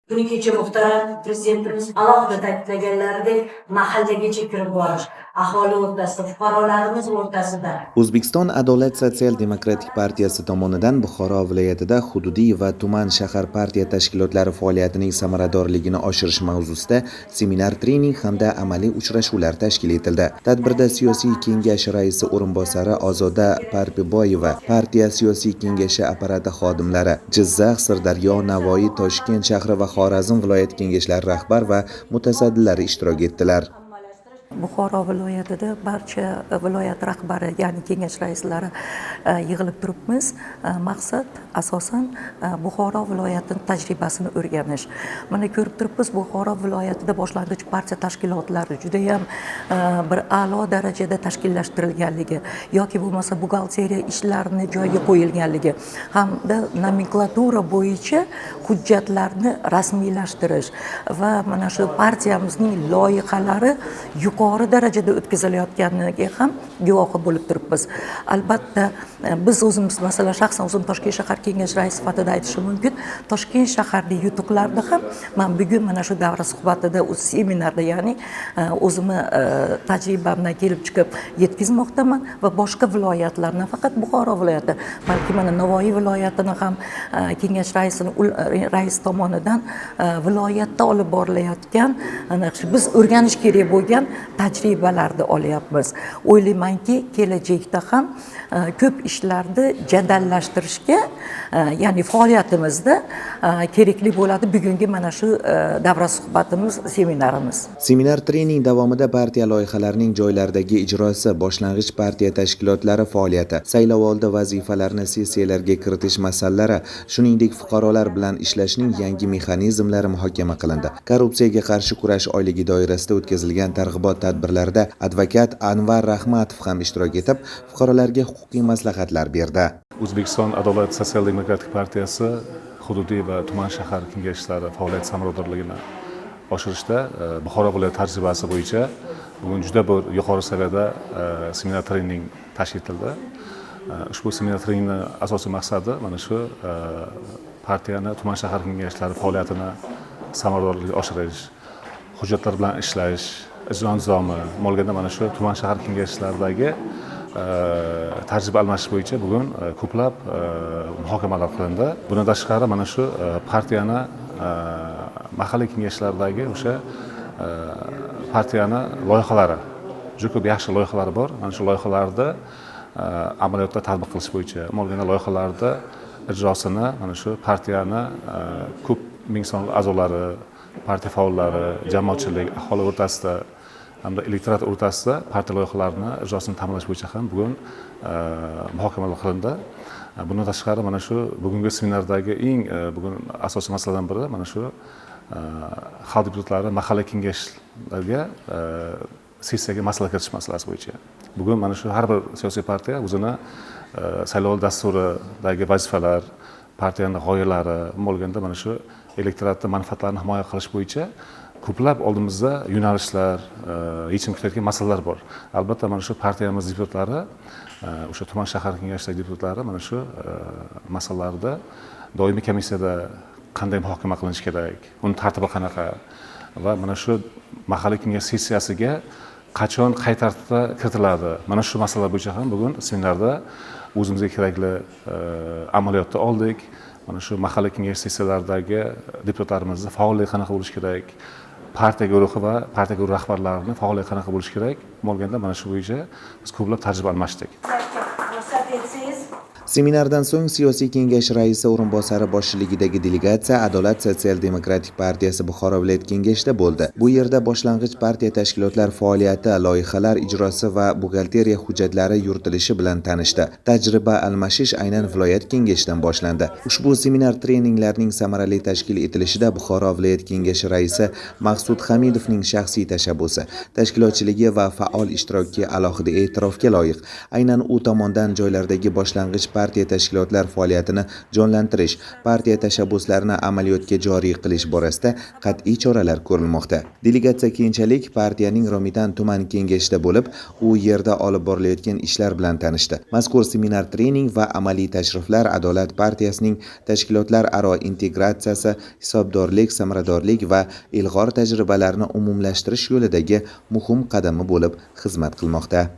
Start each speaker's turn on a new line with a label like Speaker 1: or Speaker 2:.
Speaker 1: Kuni kecha muhtaram prezidentimiz alohida ta'kidlaganlaridek mahallagacha kirib borish, aholi o'rtasida, fuqarolarimiz o'rtasida.
Speaker 2: O'zbekiston Adolat sotsial demokratik partiyasi tomonidan Buxoro viloyatida hududiy va tuman shahar partiya tashkilotlari faoliyatining samaradorligini oshirish mavzusida seminar, trening hamda amaliy uchrashuvlar tashkil etildi. Tadbirda siyosiy kengash raisi o'rinbosari Ozoda Parpiboyeva, partiya siyosiy kengashi apparati xodimlari, Jizzax, Sirdaryo, Navoiy, Toshkent shahri va Xorazm viloyat kengashlari rahbar va mutasaddilari ishtirok etdilar.
Speaker 3: Buxoro viloyatida barcha viloyat rahbari, ya'ni kengash raislari yig'ilib turibmiz. Maqsad asosan Buxoro viloyatining tajribasini o'rganish. Mana ko'rib turibmiz, Buxoro viloyatida boshlang'ich partiya tashkilotlari juda ham bir a'lo darajada tashkillashtirilganligi yoki bo'lmasa buxgalteriya ishlarini joyiga qo'yilganligi hamda nomenklatura bo'yicha hujjatlarni rasmiylashtirish va mana shu partiyamizning loyihalari yuqori darajada o'tkazilayotganiga ham guvohi bo'lib turibmiz. Albatta biz o'zimiz, masalan, shaxsan o'zim Toshkent shahar kengashi raisi sifatida aytishim mumkin. Toshkent shahardagi yutuqlarni ham men bugun mana shu davra suhbatida, o'z seminarda, ya'ni o'zimni tajribamdan kelib chiqib yetkazmoqdaman va boshqa viloyatlarni, faqat Buxoro viloyati, balki mana Navoiy viloyatini ham kengash rais tomonidan viloyatda olib borilayotgan biz o'rganish kerak bo'lgan tajribalarni olyapmiz. O'ylaymanki, kelajakda ham ko'p ishlarni jadallashtirishga, ya'ni faoliyatimizda kerakli bo'ladi bugungi mana shu davra suhbatimiz, seminarimiz.
Speaker 2: Seminar trening davomida partiya loyihalarining joylardagi ijrosi, boshlang'ich partiya tashkilotlari faoliyati, saylovoldi vazifalarni sessiyalarga kiritish masalalari, shuningdek fuqarolar bilan ishlashning yangi mexanizmlari muhokama qilindi. Korrupsiyaga qarshi kurash oyligi doirasida o'tkazilgan targ'ibot tadbirlarida advokat Anvar Rahmatov ham ishtirok etib, fuqarolarga huquqiy maslahatlar berdi.
Speaker 4: O'zbekiston Adolat sotsial demokratik partiyasi hududiy va tuman shahar kengashlari faoliyat samaradorligini oshirishda Buxoro viloyati tajribasi bo'yicha bugun juda bir yuqori saviyada seminar trening tashkil etildi. Ushbu seminar treningning asosiy maqsadi mana shu partiyani, tuman shahar kengashlari faoliyatini samaradorligini oshirish, hujjatlar bilan ishlash, ijro nizomi, bo'lganda mana shu tuman shahar kengashlaridagi tajriba almashish bo'yicha bugun ko'plab muhokamalar qilindi. Bundan tashqari mana shu partiyani mahalliy kengashlardagi o'sha partiyani loyihalari, juda ko'p yaxshi loyihalar bor. Mana shu loyihalarni amaliyotda tatbiq qilish bo'yicha, bo'lganda loyihalarda ijrosini mana shu partiyani ko'p ming sonli a'zolari, partiya faollari, jamoatchilik, aholi o'rtasida hamda elektorat o'rtasida partiya loyihalarini ijrosini ta'minlash bo'yicha ham bugun muhokamalar qilindi. Bundan tashqari mana shu bugungi seminardagi eng bugun asosiy masalalardan biri mana shu xalq deputatlari mahalliy kengashlarga sessiyaga masala kiritish masalasi bo'yicha. Bugun mana shu har bir siyosiy partiya o'zini saylovoldi dasturidagi vazifalar, partiyaning g'oyalari, bo'lganda mana shu elektoratning manfaatlarini himoya qilish bo'yicha ko'plab oldimizda yo'nalishlar, yechim kutayotgan masalalar bor. Albatta mana shu partiyamiz deputatlari, o'sha tuman shahar kengashidagi deputatlari mana shu masalalarda doimiy komissiyada qanday muhokama qilinishi kerak, uni tartibi qanaqa va mana shu mahalliy kengash sessiyasiga qachon, qay tartibda kiritiladi. Mana shu masalalar bo'yicha ham bugun seminarda o'zimizga kerakli amaliyotni oldik. Mana shu mahalliy kengash sessiyalaridagi deputatlarimizni faolligi qanaqa bo'lishi kerak, partiya guruhi va partiya guruhi rahbarlarining faolligi qanaqa bo'lishi kerak, bo'lganda mana shu bo'yicha biz ko'plab tajriba almashdik.
Speaker 2: Seminardan so'ng siyosiy kengash raisi o'rinbosari boshchiligidagi delegatsiya Adolat sotsial demokratik partiyasi Buxoro viloyat kengashida bo'ldi. Bu yerda boshlang'ich partiya tashkilotlar faoliyati, loyihalar ijrosi va buxgalteriya hujjatlari yuritilishi bilan tanishdi. Tajriba almashish aynan viloyat kengashidan boshlandi. Ushbu seminar treninglarning samarali tashkil etilishida Buxoro viloyat kengashi raisi Maqsud Hamidovning shaxsiy tashabbusi, tashkilotchiligi va faol ishtiroki alohida e'tirofga loyiq. Aynan u tomonidan joylardagi boshlang'ich partiya tashkilotlar faoliyatini jonlantirish, partiya tashabbuslarini amaliyotga joriy qilish borasida qat'iy choralar ko'rilmoqda. Delegatsiya keyinchalik partiyaning Romitan tuman kengashida bo'lib, u yerda olib borilayotgan ishlar bilan tanishdi. Mazkur seminar trening va amaliy tashriflar Adolat partiyasining tashkilotlar aro integratsiyasi, hisobdorlik, samaradorlik va ilg'or tajribalarni umumlashtirish yo'lidagi muhim qadami bo'lib xizmat qilmoqda.